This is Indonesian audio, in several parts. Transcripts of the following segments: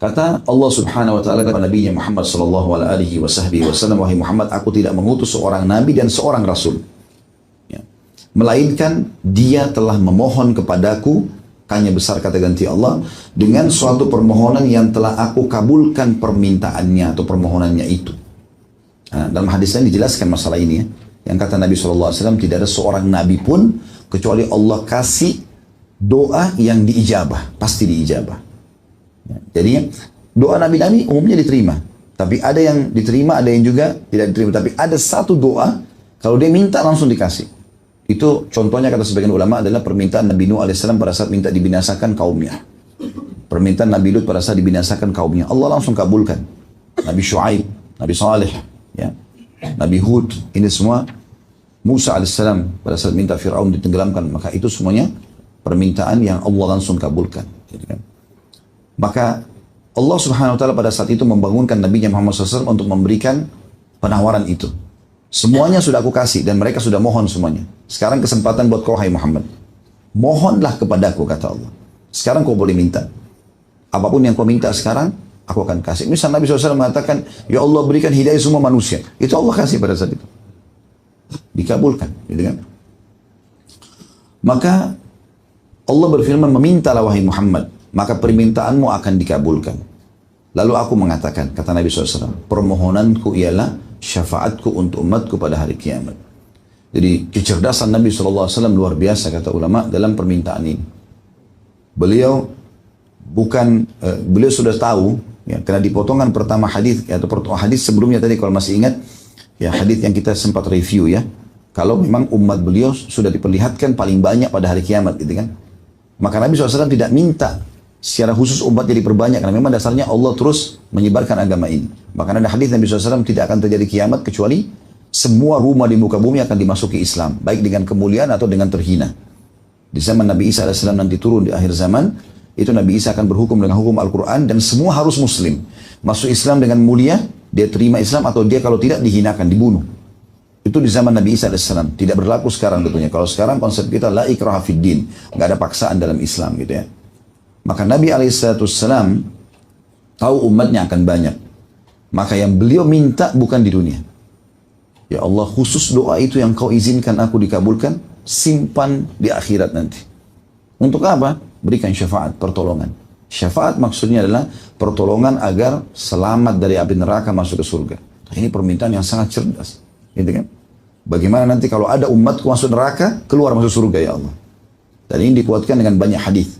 Kata Allah Subhanahu wa taala kepada Nabi Muhammad sallallahu alaihi wasallam, wahai Muhammad, aku tidak mengutus seorang nabi dan seorang rasul, ya, melainkan dia telah memohon kepadaku, hanya besar kata ganti Allah, dengan suatu permohonan yang telah aku kabulkan permintaannya atau permohonannya itu. Nah, dalam hadis lain dijelaskan masalah ini, ya. Yang kata Nabi SAW, tidak ada seorang nabi pun kecuali Allah kasih doa yang diijabah, pasti diijabah. Ya, jadi doa nabi-nabi umumnya diterima, tapi ada yang diterima, ada yang juga tidak diterima. Tapi ada satu doa, kalau dia minta langsung dikasih. Itu contohnya kata sebagian ulama adalah permintaan Nabi Nuh alaihissalam pada saat minta dibinasakan kaumnya. Permintaan Nabi Lut pada saat dibinasakan kaumnya, Allah langsung kabulkan. Nabi Shu'aib, Nabi Saleh, ya, Nabi Hud, ini semua. Musa alaihissalam pada saat minta Fir'aun ditenggelamkan, maka itu semuanya permintaan yang Allah langsung kabulkan. Gitu kan? Maka Allah Subhanahu wa taala pada saat itu membangunkan Nabi Muhammad SAW untuk memberikan penawaran itu. Semuanya sudah aku kasih dan mereka sudah mohon semuanya. Sekarang kesempatan buat kau, hai Muhammad. Mohonlah kepadaku, kata Allah. Sekarang kau boleh minta. Apapun yang kau minta sekarang, aku akan kasih. Misal Nabi SAW mengatakan, ya Allah berikan hidayah semua manusia. Itu Allah kasih pada saat itu. Dikabulkan, gitu kan? Maka Allah berfirman, memintalah wahai Muhammad, maka permintaanmu akan dikabulkan. Lalu aku mengatakan, kata Nabi SAW, permohonanku ialah syafaatku untuk umatku pada hari kiamat. Jadi kecerdasan Nabi SAW luar biasa, kata ulama, dalam permintaan ini. Beliau sudah tahu, ya, karena di potongan pertama hadis atau hadis sebelumnya tadi kalau masih ingat, ya, hadis yang kita sempat review, ya, kalau memang umat beliau sudah diperlihatkan paling banyak pada hari kiamat, gitu kan. Maka Nabi SAW tidak minta secara khusus umatnya diperbanyak, karena memang dasarnya Allah terus menyebarkan agama ini. Bahkan ada hadis Nabi SAW, tidak akan terjadi kiamat kecuali semua rumah di muka bumi akan dimasuki Islam, baik dengan kemuliaan atau dengan terhina. Di zaman Nabi Isa AS nanti turun di akhir zaman, itu Nabi Isa akan berhukum dengan hukum Al-Quran dan semua harus muslim. Masuk Islam dengan mulia, dia terima Islam, atau dia kalau tidak dihinakan, dibunuh. Itu di zaman Nabi Isa AS, tidak berlaku sekarang tentunya. Kalau sekarang konsep kita la ikraha fid din, nggak ada paksaan dalam Islam, gitu ya. Maka Nabi SAW tahu umatnya akan banyak. Maka yang beliau minta bukan di dunia. Ya Allah, khusus doa itu yang kau izinkan aku dikabulkan, simpan di akhirat nanti. Untuk apa? Berikan syafaat, pertolongan. Syafaat maksudnya adalah pertolongan agar selamat dari api neraka masuk ke surga. Ini permintaan yang sangat cerdas. Gitu kan? Bagaimana nanti kalau ada umatku masuk neraka, keluar masuk surga, ya Allah. Dan ini dikuatkan dengan banyak hadis.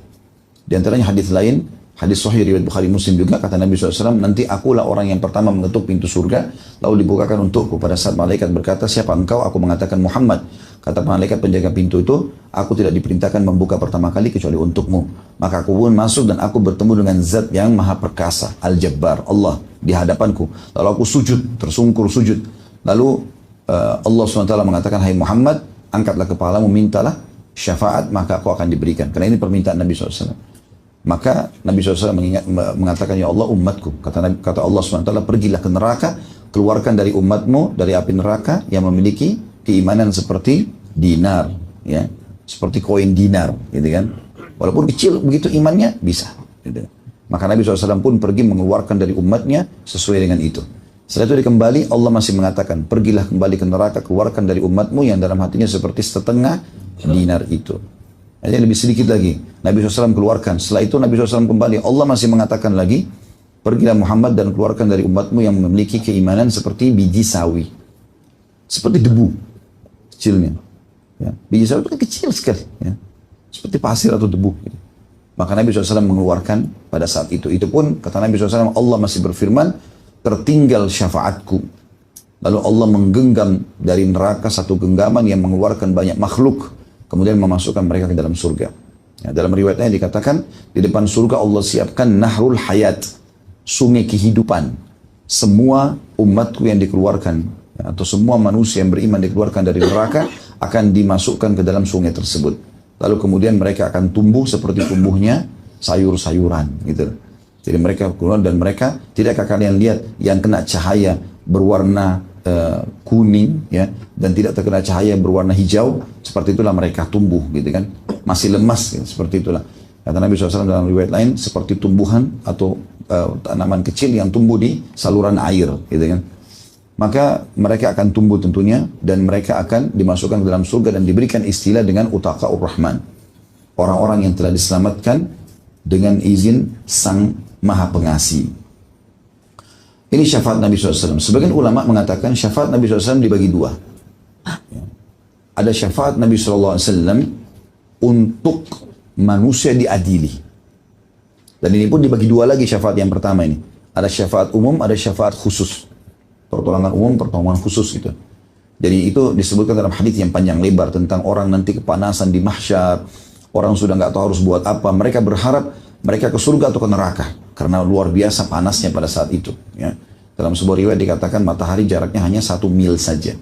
Di antaranya hadis lain, hadis sahih riwayat Bukhari Muslim juga, kata Nabi SAW, nanti akulah orang yang pertama mengetuk pintu surga, lalu dibukakan untukku. Pada saat malaikat berkata, siapa engkau? Aku mengatakan Muhammad. Kata malaikat penjaga pintu itu, aku tidak diperintahkan membuka pertama kali kecuali untukmu. Maka aku pun masuk dan aku bertemu dengan zat yang maha perkasa, Al-Jabbar, Allah, di hadapanku. Lalu aku sujud, tersungkur sujud. Lalu Allah SWT mengatakan, hai Muhammad, angkatlah kepalamu, mintalah syafaat, maka aku akan diberikan. Karena ini permintaan Nabi SAW. Maka Nabi SAW mengatakan, ya Allah umatku. Kata Allah SWT, pergilah ke neraka, keluarkan dari umatmu, dari api neraka yang memiliki keimanan seperti dinar. Ya, seperti koin dinar. Gitu kan. Walaupun kecil begitu imannya, bisa. Gitu. Maka Nabi SAW pun pergi mengeluarkan dari umatnya sesuai dengan itu. Setelah itu kembali, Allah masih mengatakan, pergilah kembali ke neraka, keluarkan dari umatmu yang dalam hatinya seperti setengah dinar itu. Jadi lebih sedikit lagi, Nabi SAW keluarkan. Setelah itu Nabi SAW kembali, Allah masih mengatakan lagi, pergilah Muhammad dan keluarkan dari umatmu yang memiliki keimanan seperti biji sawi. Seperti debu, kecilnya. Ya. Biji sawi itu kan kecil sekali. Ya. Seperti pasir atau debu. Gitu. Maka Nabi SAW mengeluarkan pada saat itu. Itu pun, kata Nabi SAW, Allah masih berfirman, tertinggal syafaatku. Lalu Allah menggenggam dari neraka satu genggaman yang mengeluarkan banyak makhluk. Kemudian memasukkan mereka ke dalam surga. Ya, dalam riwayatnya dikatakan, di depan surga Allah siapkan nahrul hayat, sungai kehidupan. Semua umatku yang dikeluarkan, ya, atau semua manusia yang beriman dikeluarkan dari neraka, akan dimasukkan ke dalam sungai tersebut. Lalu kemudian mereka akan tumbuh seperti tumbuhnya sayur-sayuran. Gitu. Jadi mereka keluar dan mereka, tidakkah kalian lihat yang kena cahaya berwarna kuning, ya, dan tidak terkena cahaya berwarna hijau, seperti itulah mereka tumbuh, gitu kan, masih lemas, ya, seperti itulah. Kata Nabi SAW dalam riwayat lain, seperti tumbuhan atau tanaman kecil yang tumbuh di saluran air, gitu kan. Maka mereka akan tumbuh tentunya dan mereka akan dimasukkan ke dalam surga dan diberikan istilah dengan utaqaur rahman. Orang-orang yang telah diselamatkan dengan izin Sang Maha Pengasih. Ini syafaat Nabi SAW. Sebagian ulama mengatakan syafaat Nabi SAW dibagi dua. Ada syafaat Nabi SAW untuk manusia diadili. Dan ini pun dibagi dua lagi syafaat yang pertama ini. Ada syafaat umum, ada syafaat khusus. Pertolongan umum, pertolongan khusus gitu. Jadi itu disebutkan dalam hadis yang panjang lebar tentang orang nanti kepanasan di mahsyar. Orang sudah nggak tahu harus buat apa. Mereka berharap mereka ke surga atau ke neraka. Karena luar biasa panasnya pada saat itu. Ya. Dalam sebuah riwayat dikatakan matahari jaraknya hanya 1 mil saja.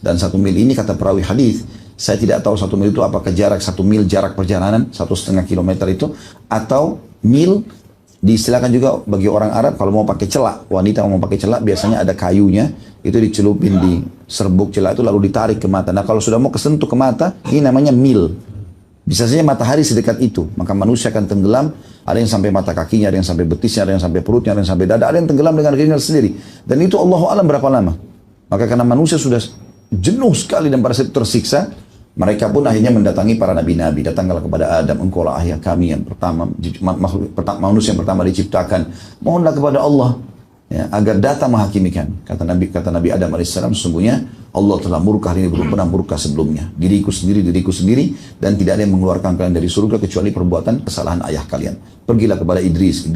Dan 1 mil ini kata perawi hadis, saya tidak tahu 1 mil itu apakah jarak 1 mil jarak perjalanan 1,5 kilometer itu, atau mil. Diistilahkan juga bagi orang Arab kalau mau pakai celak, wanita mau pakai celak biasanya ada kayunya, itu dicelupin di serbuk celak itu lalu ditarik ke mata. Nah kalau sudah mau kesentuh ke mata, ini namanya mil. Bisa saja matahari sedekat itu, maka manusia akan tenggelam. Ada yang sampai mata kakinya, ada yang sampai betisnya, ada yang sampai perutnya, ada yang sampai dada, ada yang tenggelam dengan keringat sendiri. Dan itu Allahu a'lam berapa lama. Maka karena manusia sudah jenuh sekali dan pada saat itu tersiksa, mereka pun akhirnya mendatangi para nabi-nabi. Datanglah kepada Adam, engkaulah ayah kami yang pertama, manusia yang pertama diciptakan. Mohonlah kepada Allah ya, agar datang menghakimi kami. Kata Nabi Adam alaihissalam, sesungguhnya Allah telah murka hari ini belum pernah murka sebelumnya. Diriku sendiri, dan tidak ada yang mengeluarkan kalian dari surga kecuali perbuatan kesalahan ayah kalian. Pergilah kepada Idris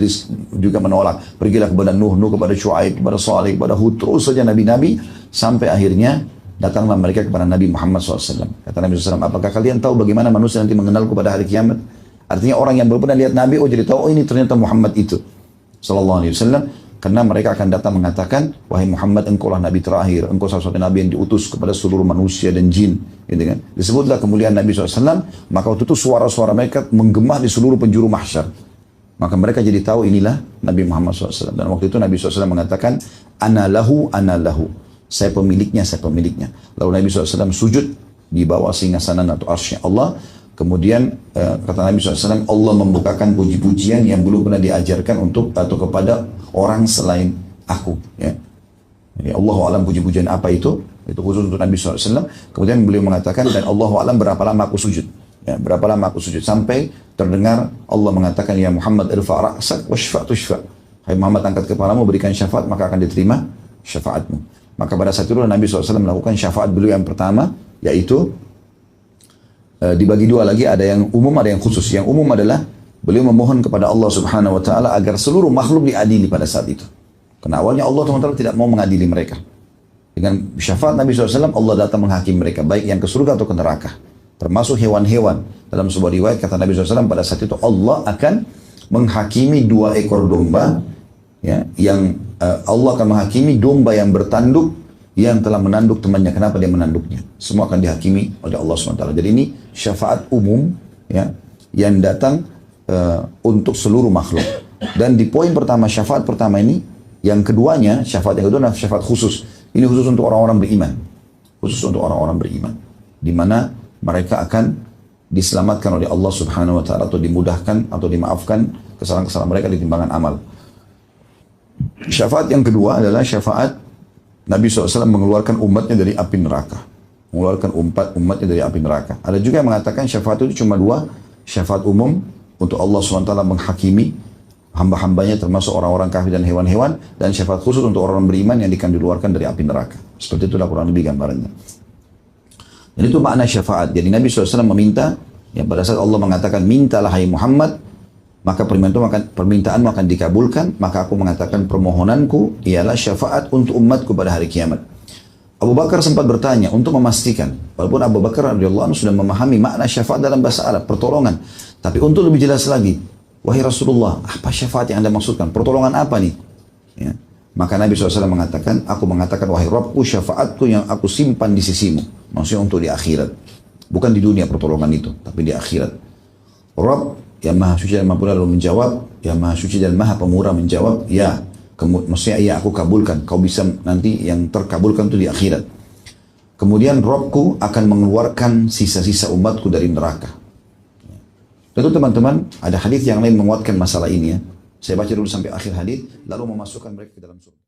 juga menolak. Pergilah kepada Nuh kepada Syuaib, kepada Saleh, kepada Hud. Terus saja nabi-nabi sampai akhirnya datanglah mereka kepada Nabi Muhammad SAW. Kata Nabi SAW, apakah kalian tahu bagaimana manusia nanti mengenalku pada hari kiamat? Artinya orang yang belum pernah lihat Nabi, oh jadi tahu, oh ini ternyata Muhammad itu. Sallallahu alaihi wasallam. Karena mereka akan datang mengatakan, wahai Muhammad, engkaulah Nabi terakhir, engkau salah satu Nabi yang diutus kepada seluruh manusia dan jin. Gitu kan? Disebutlah kemuliaan Nabi SAW, maka waktu itu suara-suara mereka menggema di seluruh penjuru mahsyar. Maka mereka jadi tahu inilah Nabi Muhammad SAW. Dan waktu itu Nabi SAW mengatakan, ana lahu. Saya pemiliknya. Lalu Nabi SAW sujud di bawah singgasana atau arsy Allah. Kemudian kata Nabi SAW, Allah membukakan puji-pujian yang belum pernah diajarkan untuk atau kepada orang selain aku. Ya. Jadi Allahu a'lam puji-pujian apa itu khusus untuk Nabi SAW. Kemudian beliau mengatakan, dan Allahu a'lam berapa lama aku sujud. Ya, berapa lama aku sujud sampai terdengar Allah mengatakan, ya Muhammad irfa' ra'sak washfa' tushfa'. Hai Muhammad, angkat kepalamu, berikan syafaat, maka akan diterima syafaatmu. Maka pada saat itu Nabi SAW melakukan syafaat beliau yang pertama, yaitu dibagi dua lagi, ada yang umum, ada yang khusus. Yang umum adalah beliau memohon kepada Allah Subhanahu Wa Taala agar seluruh makhluk diadili pada saat itu. Karena awalnya Allah SWT tidak mau mengadili mereka. Dengan syafaat Nabi SAW, Allah datang menghakimi mereka, baik yang ke surga atau ke neraka. Termasuk hewan-hewan. Dalam sebuah riwayat kata Nabi SAW, pada saat itu Allah akan menghakimi 2 ekor domba, ya, yang Allah akan menghakimi domba yang bertanduk yang telah menanduk temannya. Kenapa dia menanduknya? Semua akan dihakimi oleh Allah SWT. Jadi ini syafaat umum, ya, yang datang untuk seluruh makhluk. Dan di poin pertama, syafaat pertama ini, yang keduanya, syafaat yang kedua adalah syafaat khusus. Ini khusus untuk orang-orang beriman. Khusus untuk orang-orang beriman. Di mana mereka akan diselamatkan oleh Allah Subhanahu Wa Taala, atau dimudahkan atau dimaafkan kesalahan-kesalahan mereka di timbangan amal. Syafaat yang kedua adalah syafaat Nabi SAW mengeluarkan umatnya dari api neraka. Mengeluarkan umatnya dari api neraka. Ada juga yang mengatakan syafaat itu cuma 2. Syafaat umum untuk Allah SWT menghakimi hamba-hambanya termasuk orang-orang kafir dan hewan-hewan. Dan syafaat khusus untuk orang beriman yang akan dikeluarkan dari api neraka. Seperti itulah kurang lebih gambarannya. Dan itu makna syafaat. Jadi Nabi SAW meminta, ya, pada saat Allah mengatakan, mintalah hai Muhammad, maka permintaanmu akan dikabulkan. Maka aku mengatakan permohonanku ialah syafaat untuk umatku pada hari kiamat. Abu Bakar sempat bertanya untuk memastikan, walaupun Abu Bakar radhiyallahu anhu sudah memahami makna syafaat dalam bahasa Arab, pertolongan. Tapi untuk lebih jelas lagi, wahai Rasulullah, apa syafaat yang Anda maksudkan? Pertolongan apa nih? Ya. Maka Nabi SAW mengatakan, aku mengatakan, wahai Rabbku, syafaatku yang aku simpan di sisimu. Maksudnya untuk di akhirat. Bukan di dunia pertolongan itu, tapi di akhirat. Rabb yang maha suci dan maha pemurah lalu menjawab, yang maha suci dan maha pemurah menjawab, ya, maksudnya ya aku kabulkan, kau bisa nanti yang terkabulkan itu di akhirat. Kemudian Rabbku akan mengeluarkan sisa-sisa umatku dari neraka. Tentu teman-teman, ada hadis yang lain menguatkan masalah ini, ya. Saya baca dulu sampai akhir hadis, lalu memasukkan mereka ke dalam surga.